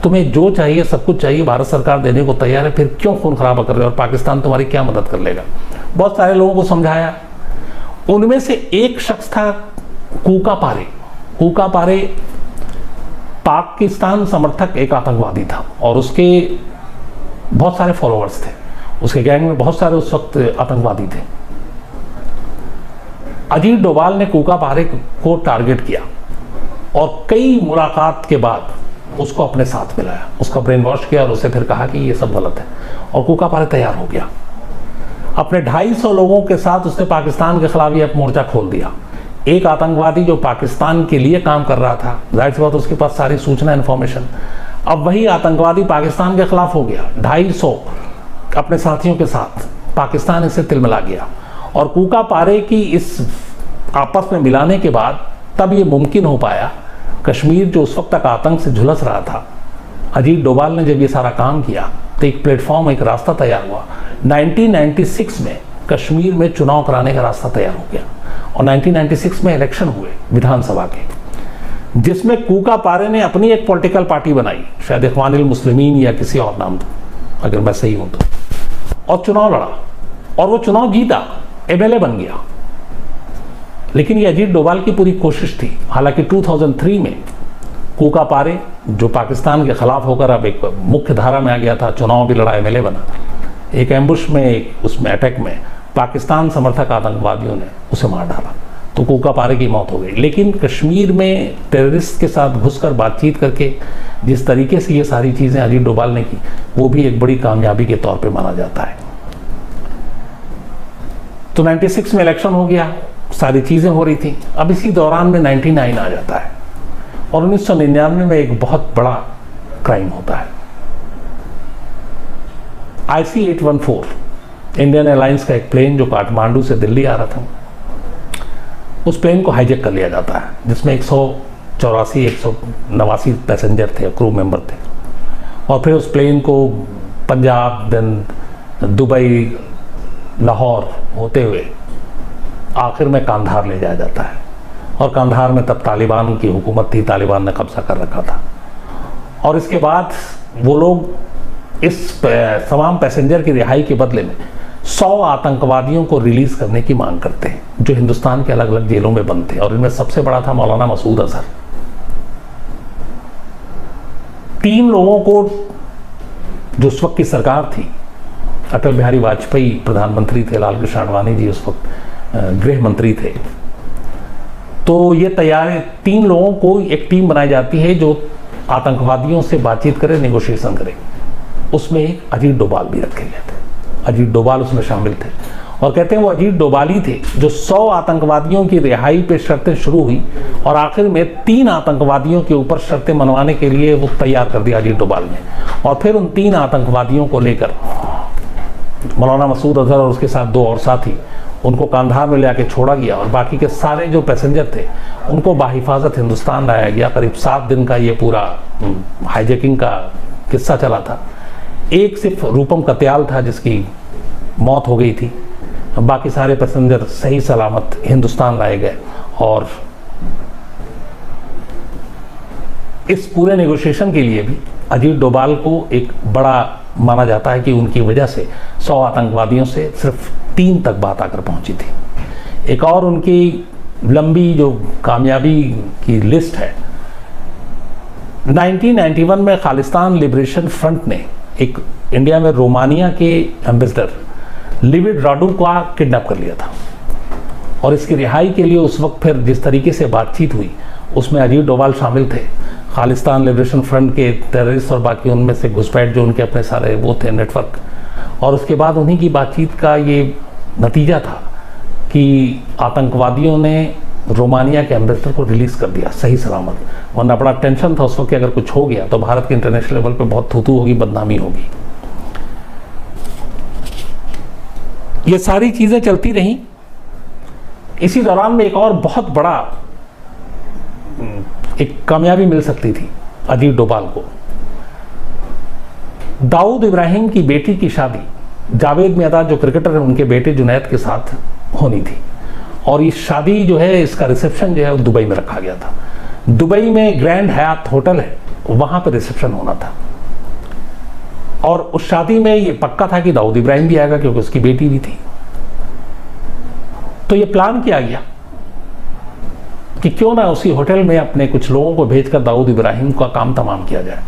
तुम्हें जो चाहिए सब कुछ चाहिए, भारत सरकार देने को तैयार है, फिर क्यों खून खराबा कर रहे हो और पाकिस्तान तुम्हारी क्या मदद कर लेगा। बहुत सारे लोगों को समझाया। उनमें से एक शख्स था कूका पारे। कूका पारे पाकिस्तान समर्थक एक आतंकवादी था और उसके बहुत सारे फॉलोअर्स थे। उसके गैंग में बहुत सारे उस वक्त आतंकवादी थे। अजीत डोभाल ने कूका पारे को टारगेट किया और कई मुलाकात के बाद उसको अपने साथ मिलाया, उसका ब्रेन वॉश किया और उसे फिर कहा कि ये सब गलत है, और कूका पारे तैयार हो गया। अपने 250 लोगों के साथ उसने पाकिस्तान के खिलाफ ये मोर्चा खोल दिया। एक आतंकवादी जो पाकिस्तान के लिए काम कर रहा था, जाहिर सी बात उसके पास सारी सूचना इन्फॉर्मेशन, अब वही आतंकवादी पाकिस्तान के खिलाफ हो गया। 250 अपने साथियों के साथ पाकिस्तान इससे तिलमिला गया। और कूका पारे की इस आपस में मिलाने के बाद तब ये मुमकिन हो पाया। कश्मीर जो उस वक्त तक आतंक से झुलस रहा था, अजीत डोभाल ने जब ये सारा काम किया तो एक प्लेटफॉर्म, एक रास्ता तैयार हुआ। 1996 में कश्मीर में चुनाव कराने का रास्ता तैयार हो गया और 1996 में इलेक्शन हुए विधानसभा के, जिसमें कूका पारे ने अपनी एक पॉलिटिकल पार्टी बनाई, शायद इख्वानुल मुस्लिमीन या किसी और नाम, अगर मैं सही हूं तो, और चुनाव लड़ा और वो चुनाव जीता, एमएलए बन गया। लेकिन ये अजीत डोभाल की पूरी कोशिश थी। हालांकि 2003 में कूका पारे जो पाकिस्तान के खिलाफ होकर अब एक मुख्य धारा में आ गया था, चुनाव भी लड़ा, एमएलए बना, एक एम्बुश में, उसमें अटैक में पाकिस्तान समर्थक आतंकवादियों ने उसे मार डाला, तो कूका पारे की मौत हो गई। लेकिन कश्मीर में टेररिस्ट के साथ घुसकर बातचीत करके जिस तरीके से ये सारी चीज़ें अजीत डोभाल ने की, वो भी एक बड़ी कामयाबी के तौर पे माना जाता है। तो 96 में इलेक्शन हो गया, सारी चीज़ें हो रही थी। अब इसी दौरान में 99 आ जाता है और 1999 में एक बहुत बड़ा क्राइम होता है। IC-814 इंडियन एयरलाइंस का एक प्लेन जो काठमांडू से दिल्ली आ रहा था, उस प्लेन को हाईजैक कर लिया जाता है, जिसमें 189 पैसेंजर थे, क्रू मेंबर थे। और फिर उस प्लेन को पंजाब, देन दुबई, लाहौर होते हुए आखिर में कांधार ले जाया जाता है। और कांधार में तब तालिबान की हुकूमत थी, तालिबान ने कब्जा कर रखा था। और इसके बाद वो लोग इस तमाम पैसेंजर की रिहाई के बदले में 100 आतंकवादियों को रिलीज करने की मांग करते हैं, जो हिंदुस्तान के अलग अलग जेलों में बंद थे। और इनमें सबसे बड़ा था मौलाना मसूद अजहर। 3 लोगों को, जो उस वक्त की सरकार थी, अटल बिहारी वाजपेयी प्रधानमंत्री थे, लाल कृष्ण आडवाणी जी उस वक्त गृह मंत्री थे, तो ये तैयार 3 लोगों को एक टीम बनाई जाती है जो आतंकवादियों से बातचीत करे, नेगोशिएशन करे। उसमें एक अजीत डोभाल भी रखे गए थे। अजीत डोभाल उसमें शामिल थे और कहते हैं वो अजीत डोभाल ही थे जो 100 आतंकवादियों की रिहाई पे शर्तें शुरू हुई और आखिर में 3 आतंकवादियों के ऊपर शर्तें मनवाने के लिए वो तैयार कर दिया अजीत डोभाल ने। और फिर उन 3 आतंकवादियों को लेकर मौलाना मसूद अजहर और उसके साथ 2 और साथी, उनको कांधार में ले आके छोड़ा गया और बाकी के सारे जो पैसेंजर थे उनको बाहिफाजत हिंदुस्तान लाया गया। करीब 7 दिन का ये पूरा हाईजैकिंग का किस्सा चला था। एक सिर्फ रूपम कत्याल था जिसकी मौत हो गई थी, बाकी सारे पैसेंजर सही सलामत हिंदुस्तान लाए गए। और इस पूरे नेगोशिएशन के लिए भी अजीत डोभाल को एक बड़ा माना जाता है कि उनकी वजह से 100 आतंकवादियों से सिर्फ 3 तक बात आकर पहुंची थी। एक और उनकी लंबी जो कामयाबी की लिस्ट है, 1991 में खालिस्तान लिबरेशन फ्रंट ने एक इंडिया में रोमानिया के एम्बेसडर लिविड राडू का किडनैप कर लिया था। और इसकी रिहाई के लिए उस वक्त फिर जिस तरीके से बातचीत हुई उसमें अजीत डोभाल शामिल थे, खालिस्तान लिबरेशन फ्रंट के टेररिस्ट और बाकी उनमें से घुसपैठ जो उनके अपने सारे वो थे नेटवर्क। और उसके बाद उन्हीं की बातचीत का ये नतीजा था कि आतंकवादियों ने रोमानिया के एम्बेसडर को रिलीज़ कर दिया सही सलामत। वरना बड़ा टेंशन था उस वक्त कि अगर कुछ हो गया तो भारत के इंटरनेशनल लेवल पे बहुत थूथू होगी, बदनामी होगी। ये सारी चीज़ें चलती रहीं। इसी दौरान में एक और बहुत बड़ा एक कामयाबी मिल सकती थी अजीत डोभाल को। दाऊद इब्राहिम की बेटी की शादी जावेद मियादाद जो क्रिकेटर है उनके बेटे जुनैद के साथ होनी थी। और ये शादी जो है, इसका रिसेप्शन जो है वो दुबई में रखा गया था। दुबई में ग्रैंड हयात होटल है, वहां पर रिसेप्शन होना था। और उस शादी में ये पक्का था कि दाऊद इब्राहिम भी आएगा क्योंकि उसकी बेटी भी थी। तो ये प्लान किया गया कि क्यों ना उसी होटल में अपने कुछ लोगों को भेजकर दाऊद इब्राहिम का काम तमाम किया जाए।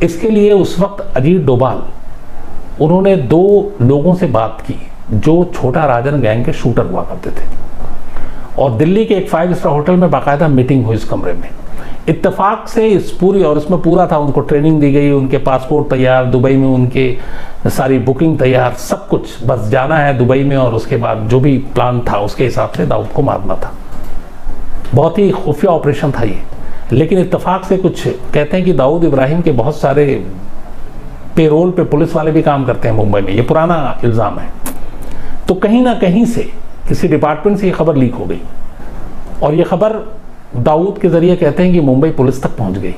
इसके लिए उस वक्त अजीत डोभाल, उन्होंने 2 लोगों से बात की जो छोटा राजन गैंग के शूटर हुआ करते थे। और दिल्ली के एक 5 स्टार होटल में बाकायदा मीटिंग हुई इस कमरे में। इत्तेफाक से इस पूरी, और इसमें पूरा था, उनको ट्रेनिंग दी गई, उनके पासपोर्ट तैयार, दुबई में उनके सारी बुकिंग तैयार, सब कुछ, बस जाना है दुबई में और उसके बाद जो भी प्लान था उसके हिसाब से दाऊद को मारना था। बहुत ही खुफिया ऑपरेशन था ये। लेकिन इत्तेफाक से कुछ कहते हैं कि दाऊद इब्राहिम के बहुत सारे पेरोल पे पुलिस वाले भी काम करते हैं मुंबई में, ये पुराना इल्ज़ाम है। तो कहीं ना कहीं से किसी डिपार्टमेंट से ये खबर लीक हो गई और ये खबर दाऊद के जरिए कहते हैं कि मुंबई पुलिस तक पहुंच गई।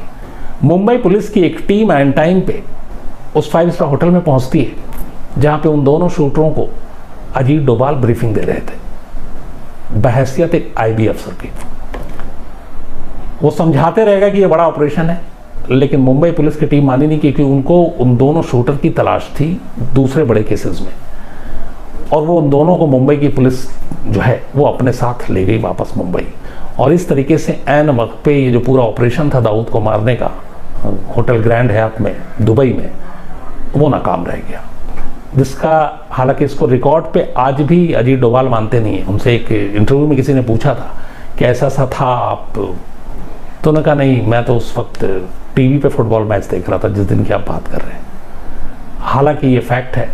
मुंबई पुलिस की एक टीम एन टाइम पे उस 5 स्टार होटल में पहुंचती है जहां पे उन दोनों शूटरों को अजीत डोभाल ब्रीफिंग दे रहे थे बहैसियत एक IB अफसर की। वो समझाते रहेगा कि ये बड़ा ऑपरेशन है, लेकिन मुंबई पुलिस की टीम मानी नहीं क्योंकि उनको उन दोनों शूटर की तलाश थी दूसरे बड़े केसेस में। और वो उन दोनों को मुंबई की पुलिस जो है वो अपने साथ ले गई वापस मुंबई। और इस तरीके से ऐन वक्त पे ये जो पूरा ऑपरेशन था दाऊद को मारने का होटल ग्रैंड हयात में दुबई में, वो नाकाम रह गया। जिसका हालांकि इसको रिकॉर्ड पे आज भी अजीत डोभाल मानते नहीं है। उनसे एक इंटरव्यू में किसी ने पूछा था कि ऐसा सा था आप, तो उन्होंने कहा नहीं, मैं तो उस वक्त टीवी पे फुटबॉल मैच देख रहा था जिस दिन की आप बात कर रहे हैं। हालांकि ये फैक्ट है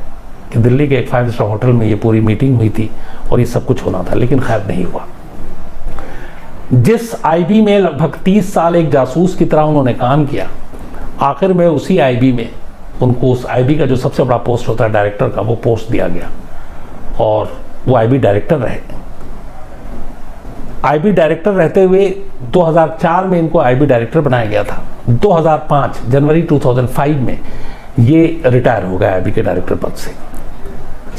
कि दिल्ली के एक 5 स्टार होटल में ये पूरी मीटिंग हुई थी और ये सब कुछ होना था, लेकिन खैर नहीं हुआ। जिस IB में लगभग 30 साल एक जासूस की तरह उन्होंने काम किया, आखिर में उसी IB में उनको उस IB का जो सबसे बड़ा पोस्ट होता है डायरेक्टर का, वो पोस्ट दिया गया और वो IB डायरेक्टर रहे। IB डायरेक्टर रहते हुए 2004 में इनको IB डायरेक्टर बनाया गया था। 2005 जनवरी 2005 में ये रिटायर हो गया अभी के डायरेक्टर पद से।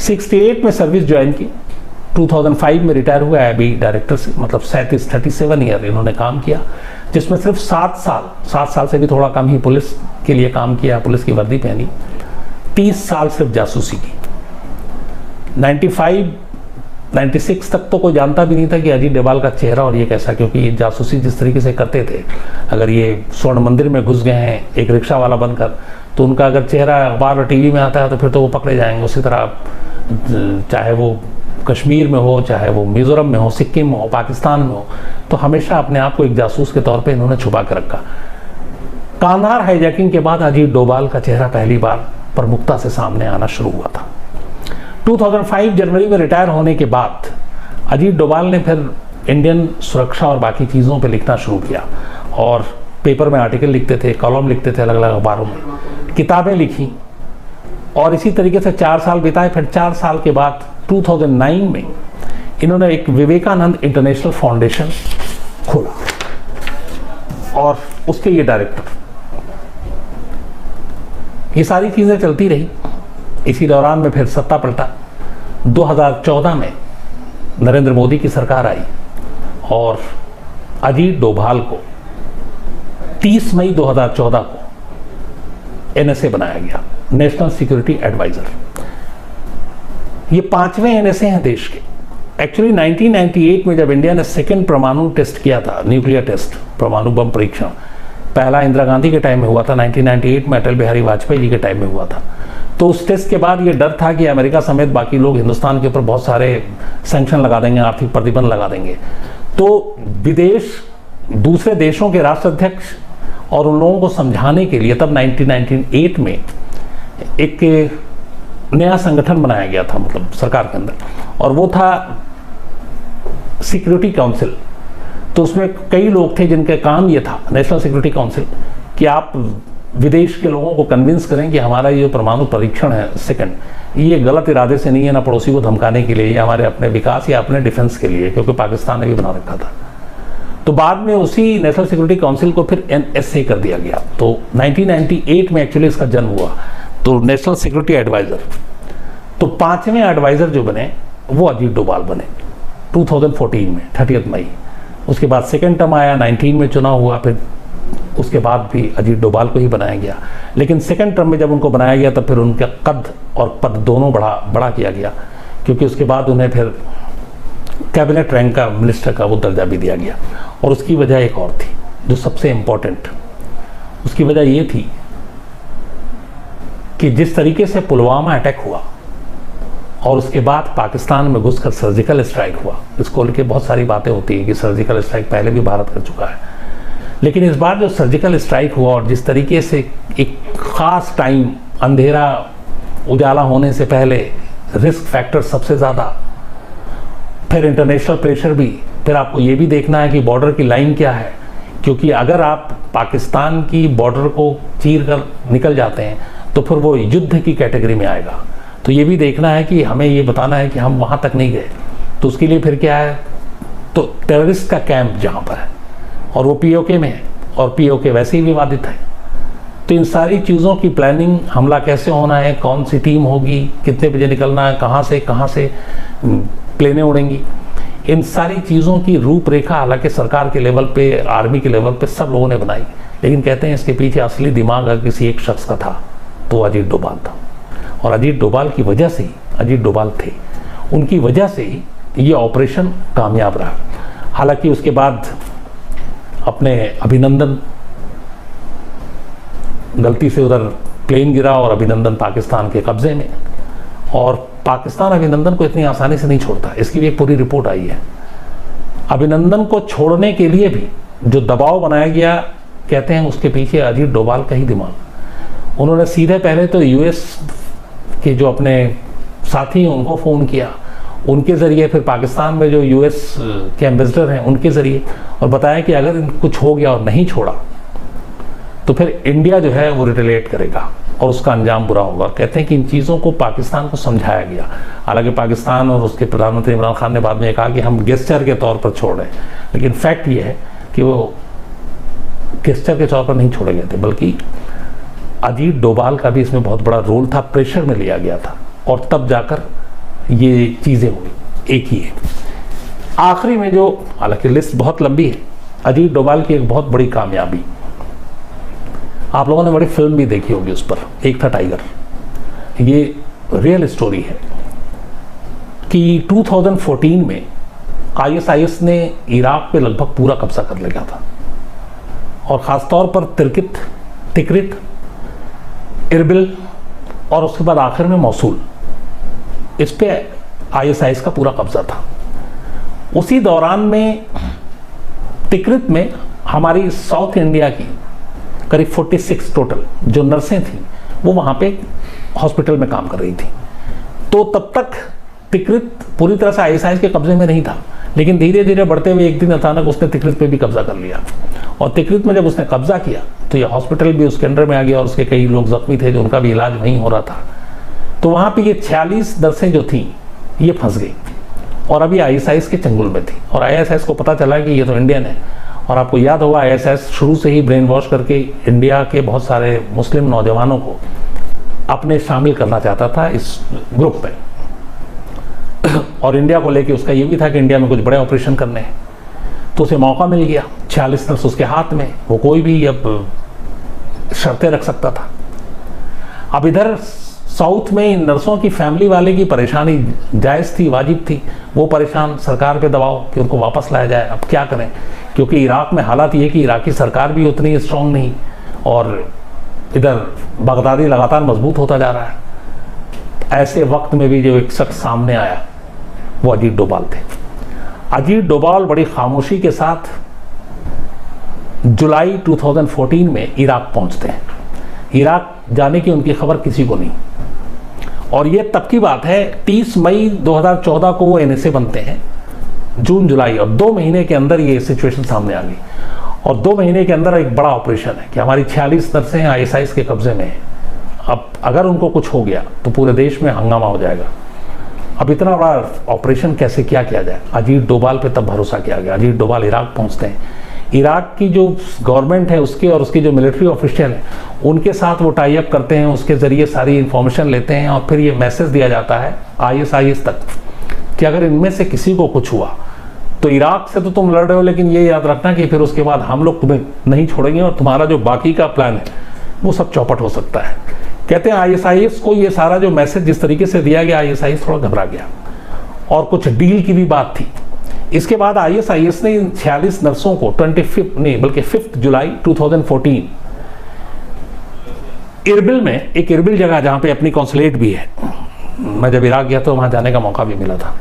68 में सर्विस ज्वाइन की, 2005 में रिटायर हुआ है अभी डायरेक्टर से, मतलब 37 ईयर इन्होंने काम किया, जिसमें सिर्फ 7 साल से भी थोड़ा कम ही पुलिस के लिए काम किया, पुलिस की वर्दी पहनी, 30 साल सिर्फ जासूसी की। 96 तक तो कोई जानता भी नहीं था कि अजीत डोभाल का चेहरा और ये कैसा, क्योंकि ये जासूसी जिस तरीके से करते थे, अगर ये स्वर्ण मंदिर में घुस गए हैं एक रिक्शा वाला बनकर, तो उनका अगर चेहरा अखबार और टीवी में आता है तो फिर तो वो पकड़े जाएंगे। उसी तरह चाहे वो कश्मीर में हो, चाहे वो मिजोरम में हो, सिक्किम में हो, पाकिस्तान में हो, तो हमेशा अपने आप को एक जासूस के तौर पे इन्होंने छुपा कर रखा। कांधार हाईजैकिंग के बाद अजीत डोभाल का चेहरा पहली बार प्रमुखता से सामने आना शुरू हुआ था। 2005 जनवरी में रिटायर होने के बाद अजीत डोभाल ने फिर इंडियन सुरक्षा और बाकी चीज़ों पे लिखना शुरू किया, और पेपर में आर्टिकल लिखते थे, कॉलम लिखते थे, अलग अलग अखबारों में किताबें लिखी, और इसी तरीके से 4 साल बिताए। फिर 4 साल के बाद 2009 में इन्होंने एक विवेकानंद इंटरनेशनल फाउंडेशन खोला, और उसके ये डायरेक्टर। ये सारी चीज़ें चलती रही। इसी दौरान में फिर सत्ता पलटा। 2014 में नरेंद्र मोदी की सरकार आई, और अजीत डोभाल को 30 मई 2014 को NSA बनाया गया, नेशनल सिक्योरिटी एडवाइजर। ये 5वें NSA हैं देश के। एक्चुअली 1998 में जब इंडिया ने सेकेंड परमाणु टेस्ट किया था, न्यूक्लियर टेस्ट, परमाणु बम परीक्षण, पहला इंदिरा गांधी के टाइम में हुआ था, 1998 में अटल बिहारी वाजपेयी जी के टाइम में हुआ था। तो उस टेस्ट के बाद ये डर था कि अमेरिका समेत बाकी लोग हिंदुस्तान के ऊपर बहुत सारे सैंक्शन लगा देंगे, आर्थिक प्रतिबंध लगा देंगे। तो विदेश, दूसरे देशों के राष्ट्राध्यक्ष और उन लोगों को समझाने के लिए तब 1998 में एक नया संगठन बनाया गया था, मतलब सरकार के अंदर, और वो था सिक्योरिटी काउंसिल। तो उसमें कई लोग थे जिनका काम ये था, नेशनल सिक्योरिटी काउंसिल, कि आप विदेश के लोगों को कन्विंस करें कि हमारा ये परमाणु परीक्षण है सेकंड, ये गलत इरादे से नहीं है, ना पड़ोसी को धमकाने के लिए, ये हमारे अपने विकास या अपने डिफेंस के लिए, क्योंकि पाकिस्तान ने भी बना रखा था। तो बाद में उसी नेशनल सिक्योरिटी काउंसिल को फिर NSA कर दिया गया। तो 1998 में एक्चुअली इसका जन्म हुआ, तो नेशनल सिक्योरिटी एडवाइजर। तो 5वें एडवाइजर जो बने वो अजीत डोभाल बने 2014 में 30 मई। उसके बाद सेकेंड टर्म आया, 19 में चुनाव हुआ, फिर उसके बाद भी अजीत डोभाल को ही बनाया गया। लेकिन सेकेंड टर्म में जब उनको बनाया गया तब फिर उनका कद और पद दोनों बड़ा किया गया, क्योंकि उसके बाद उन्हें फिर कैबिनेट रैंक का मिनिस्टर का वो दर्जा भी दिया गया। और उसकी वजह एक और थी जो सबसे इम्पोर्टेंट, उसकी वजह ये थी कि जिस तरीके से पुलवामा अटैक हुआ और उसके बाद पाकिस्तान में घुसकर सर्जिकल स्ट्राइक हुआ, इसको लेकर बहुत सारी बातें होती है कि सर्जिकल स्ट्राइक पहले भी भारत कर चुका है, लेकिन इस बार जो सर्जिकल स्ट्राइक हुआ और जिस तरीके से एक ख़ास टाइम, अंधेरा उजाला होने से पहले, रिस्क फैक्टर सबसे ज़्यादा, फिर इंटरनेशनल प्रेशर भी, फिर आपको ये भी देखना है कि बॉर्डर की लाइन क्या है, क्योंकि अगर आप पाकिस्तान की बॉर्डर को चीर कर निकल जाते हैं तो फिर वो युद्ध की कैटेगरी में आएगा। तो ये भी देखना है कि हमें ये बताना है कि हम वहाँ तक नहीं गए। तो उसके लिए फिर क्या है, तो टेररिस्ट का कैंप जहाँ पर है और वो POK में है, और POK वैसे ही विवादित है। तो इन सारी चीज़ों की प्लानिंग, हमला कैसे होना है, कौन सी टीम होगी, कितने बजे निकलना है, कहाँ से प्लेनें उड़ेंगी, इन सारी चीज़ों की रूपरेखा हालांकि सरकार के लेवल पे, आर्मी के लेवल पे सब लोगों ने बनाई, लेकिन कहते हैं इसके पीछे असली दिमाग अगर किसी एक शख्स का था तो अजीत डोभाल था। और अजीत डोभाल की वजह से ही, अजीत डोभाल थे, उनकी वजह से ही ये ऑपरेशन कामयाब रहा। हालांकि उसके बाद अपने अभिनंदन, गलती से उधर प्लेन गिरा और अभिनंदन पाकिस्तान के कब्जे में, और पाकिस्तान अभिनंदन को इतनी आसानी से नहीं छोड़ता, इसकी भी एक पूरी रिपोर्ट आई है। अभिनंदन को छोड़ने के लिए भी जो दबाव बनाया गया, कहते हैं उसके पीछे अजीत डोभाल का ही दिमाग। उन्होंने सीधे पहले तो US के जो अपने साथी हैं उनको फ़ोन किया, उनके ज़रिए फिर पाकिस्तान में जो US के एम्बेसडर हैं उनके ज़रिए, और बताया कि अगर कुछ हो गया और नहीं छोड़ा तो फिर इंडिया जो है वो रिटेलिएट करेगा और उसका अंजाम बुरा होगा। कहते हैं कि इन चीज़ों को पाकिस्तान को समझाया गया। हालांकि पाकिस्तान और उसके प्रधानमंत्री इमरान खान ने बाद में कहा कि हम गेस्चर के तौर पर छोड़ रहे हैं, लेकिन फैक्ट ये है कि वो गेस्चर के तौर पर नहीं छोड़े गए थे, बल्कि अजीत डोभाल का भी इसमें बहुत बड़ा रोल था, प्रेशर में लिया गया था और तब जाकर ये चीज़ें हुई। एक ही है आखिरी में जो, हालांकि लिस्ट बहुत लंबी है, अजीत डोभाल की एक बहुत बड़ी कामयाबी, आप लोगों ने बड़ी फिल्म भी देखी होगी उस पर, एक था टाइगर। ये रियल स्टोरी है कि 2014 में आईएसआईएस ने इराक पे लगभग पूरा कब्जा कर लिया था और ख़ासतौर पर तिकरित, इरबिल और उसके बाद आखिर में मौसूल, इस पे आईएसआईएस का पूरा कब्जा था। उसी दौरान में तिकरित में हमारी साउथ इंडिया की करीब 46 टोटल जो नर्सें थीं वो वहाँ पे हॉस्पिटल में काम कर रही थी। तो तब तक तिकरित पूरी तरह से आईएसआईएस के कब्जे में नहीं था, लेकिन धीरे धीरे बढ़ते हुए एक दिन अचानक उसने तिकरित पे भी कब्जा कर लिया और तिकरित में जब उसने कब्जा किया तो ये हॉस्पिटल भी उसके अंडर में आ गया और उसके कई लोग जख्मी थे जो उनका भी इलाज नहीं हो रहा था। तो वहाँ पे ये 46 नर्सें जो थीं ये फंस गई और अभी आईएसआईएस के चंगुल में थी और आईएसआईएस को पता चला कि ये तो इंडियन है। और आपको याद होगा आईएसआईएस शुरू से ही ब्रेन वॉश करके इंडिया के बहुत सारे मुस्लिम नौजवानों को अपने शामिल करना चाहता था इस ग्रुप में और इंडिया को लेके उसका ये भी था कि इंडिया में कुछ बड़े ऑपरेशन करने हैं। तो उसे मौका मिल गया, 46 नर्स उसके हाथ में, वो कोई भी अब शर्तें रख सकता था। अब इधर साउथ में इन नर्सों की फैमिली वाले की परेशानी जायज़ थी, वाजिब थी, वो परेशान, सरकार पे दबाव कि उनको वापस लाया जाए। अब क्या करें, क्योंकि इराक में हालात ये कि इराकी सरकार भी उतनी स्ट्रॉन्ग नहीं और इधर बगदादी लगातार मजबूत होता जा रहा है। ऐसे वक्त में भी जो एक शख्स सामने आया वो अजीत डोभाल थे। अजीत डोभाल बड़ी खामोशी के साथ जुलाई 2014 में इराक पहुंचते हैं। इराक जाने की उनकी खबर किसी को नहीं और ये तब की बात है, 30 मई 2014 को वो एनएसए बनते हैं, जून जुलाई, और 2 महीने के अंदर ये सिचुएशन सामने आ गई और 2 महीने के अंदर एक बड़ा ऑपरेशन है कि हमारी 46 नर्सें आईएसआईएस के कब्जे में हैं। अब अगर उनको कुछ हो गया तो पूरे देश में हंगामा हो जाएगा। अब इतना बड़ा ऑपरेशन कैसे क्या किया जाए, अजीत डोभाल पे तब भरोसा किया गया। अजीत डोभाल इराक पहुंचते हैं, इराक की जो गवर्नमेंट है उसके और उसकी जो मिलिट्री ऑफिशियल है उनके साथ वो टाई अप करते हैं, उसके ज़रिए सारी इन्फॉर्मेशन लेते हैं और फिर ये मैसेज दिया जाता है आईएसआईएस तक कि अगर इनमें से किसी को कुछ हुआ तो इराक से तो तुम लड़ रहे हो, लेकिन ये याद रखना कि फिर उसके बाद हम लोग तुम्हें नहीं छोड़ेंगे और तुम्हारा जो बाकी का प्लान है वो सब चौपट हो सकता है। कहते हैं आईएसआईएस को ये सारा जो मैसेज जिस तरीके से दिया गया, आईएसआईएस थोड़ा घबरा गया और कुछ डील की भी बात थी। इसके बाद आईएसआईएस ने इन 46 नर्सों को 5 जुलाई 2014 इरबिल में, एक इरबिल जगह जहाँ पे अपनी कॉन्सुलेट भी है, मैं जब इराक गया तो वहाँ जाने का मौका भी मिला था,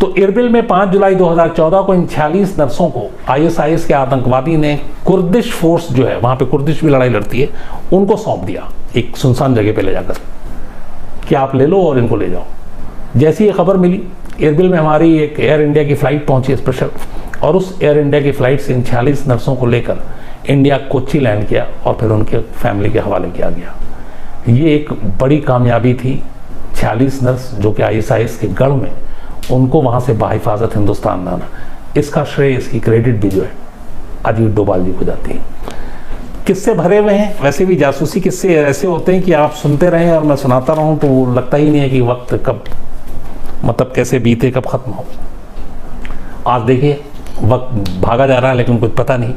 तो इरबिल में 5 जुलाई 2014 को इन 46 नर्सों को आईएसआईएस के आतंकवादी ने कुर्दिश फोर्स जो है, वहाँ पे कुर्दिश भी लड़ाई लड़ती है, उनको सौंप दिया एक सुनसान जगह पे ले जाकर कि आप ले लो और इनको ले जाओ। जैसी ये खबर मिली, इरबिल में हमारी एक एयर इंडिया की फ़्लाइट पहुंची स्पेशल और उस एयर इंडिया की फ़्लाइट से इन 46 नर्सों को लेकर इंडिया कोच्चि लैंड किया और फिर उनके फैमिली के हवाले किया गया। ये एक बड़ी कामयाबी थी। 46 नर्स जो कि आईएसआईएस के गढ़ में, उनको वहाँ से बाहिफाजत हिंदुस्तान लाना, इसका श्रेय, इसकी क्रेडिट भी जो है अजीत डोभाल जी को जाती है। किस्से भरे हुए हैं, वैसे भी जासूसी किस्से ऐसे होते हैं कि आप सुनते रहें और मैं सुनाता रहूं तो लगता ही नहीं है कि वक्त कब, मतलब कैसे बीते, कब खत्म हो। आज देखिए वक्त भागा जा रहा है लेकिन कुछ पता नहीं।